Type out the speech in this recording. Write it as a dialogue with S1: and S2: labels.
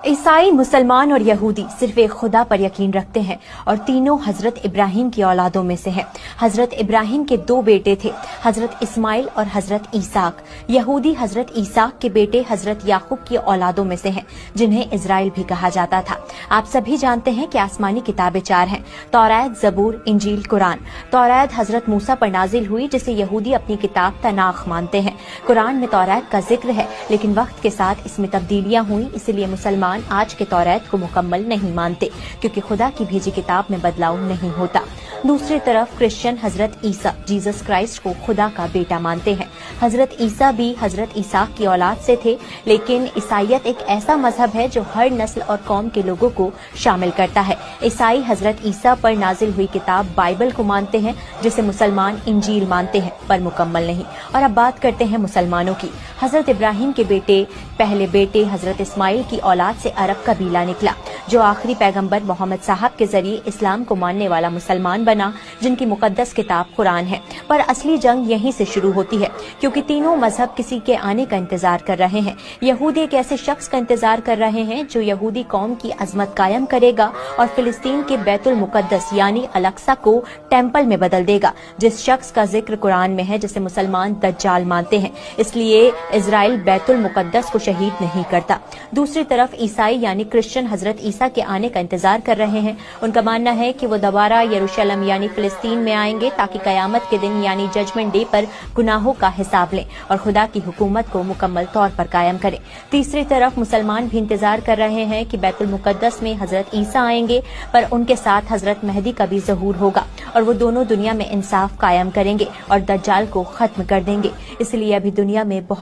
S1: ईसाई, मुसलमान और यहूदी सिर्फ एक खुदा पर यकीन रखते हैं और तीनों हजरत इब्राहिम की औलादों में से हैं। हजरत इब्राहिम के दो बेटे थे, हजरत इस्माइल और हजरत ईसाक। यहूदी हजरत ईसाक के बेटे हजरत याकूब की औलादों में से हैं, जिन्हें इजराइल भी कहा जाता था। आप सभी जानते हैं कि आसमानी किताबें चार हैं: तौरात, जबूर, इंजील, कुरान। तौरात हजरत मूसा पर नाजिल हुई, जिसे यहूदी अपनी किताब तनाख मानते हैं। कुरान में तौरात का जिक्र है, लेकिन वक्त के साथ इसमें तब्दीलियां हुई, इसलिए मुसलमान आज के तौरात को मुकम्मल नहीं मानते, क्योंकि खुदा की भेजी किताब में बदलाव नहीं होता। दूसरी तरफ क्रिश्चियन हजरत ईसा, जीसस क्राइस्ट को खुदा का बेटा मानते हैं। हजरत ईसा भी हजरत ईसाक की औलाद से थे, लेकिन ईसाईयत एक ऐसा मजहब है जो हर नस्ल और कौम के लोगों को शामिल करता है। ईसाई हजरत ईसा पर नाजिल हुई किताब बाइबल को मानते हैं, जिसे मुसलमान इंजील मानते हैं, पर मुकम्मल नहीं। और अब बात करते हैं मुसलमानों की। हजरत इब्राहिम के पहले बेटे हजरत इस्माइल की औलाद से अरब कबीला निकला, जो आखिरी पैगंबर मोहम्मद साहब के जरिए इस्लाम को मानने वाला मुसलमान बना, जिनकी मुकद्दस किताब कुरान है। पर असली जंग यहीं से शुरू होती है, क्योंकि तीनों मजहब किसी के आने का इंतजार कर रहे हैं। यहूदी एक ऐसे शख्स का इंतजार कर रहे हैं जो यहूदी कौम की अजमत कायम करेगा और फिलिस्तीन के बैतुल मुकद्दस यानी अल-अक्सा को टेम्पल में बदल देगा, जिस शख्स का जिक्र कुरान में है, जिसे मुसलमान दज्जाल मानते हैं। इसलिए इजराइल बैतुल मुकद्दस को शहीद नहीं करता। दूसरी तरफ ईसाई यानी क्रिश्चियन हजरत ईसा के आने का इंतजार कर रहे हैं। उनका मानना है कि वो दोबारा यरूशलेम यानी फिलिस्तीन में आएंगे, ताकि कयामत के दिन यानी जजमेंट डे पर गुनाहों का हिसाब लें और खुदा की हुकूमत को मुकम्मल तौर पर कायम करें। तीसरी तरफ मुसलमान भी इंतजार कर रहे हैं कि बैतुल मुकद्दस में हजरत ईसा आएंगे, पर उनके साथ हजरत मेहदी का भी ज़हूर होगा और वो दोनों दुनिया में इंसाफ कायम करेंगे और दज्जाल को खत्म कर देंगे। इसलिए अभी दुनिया में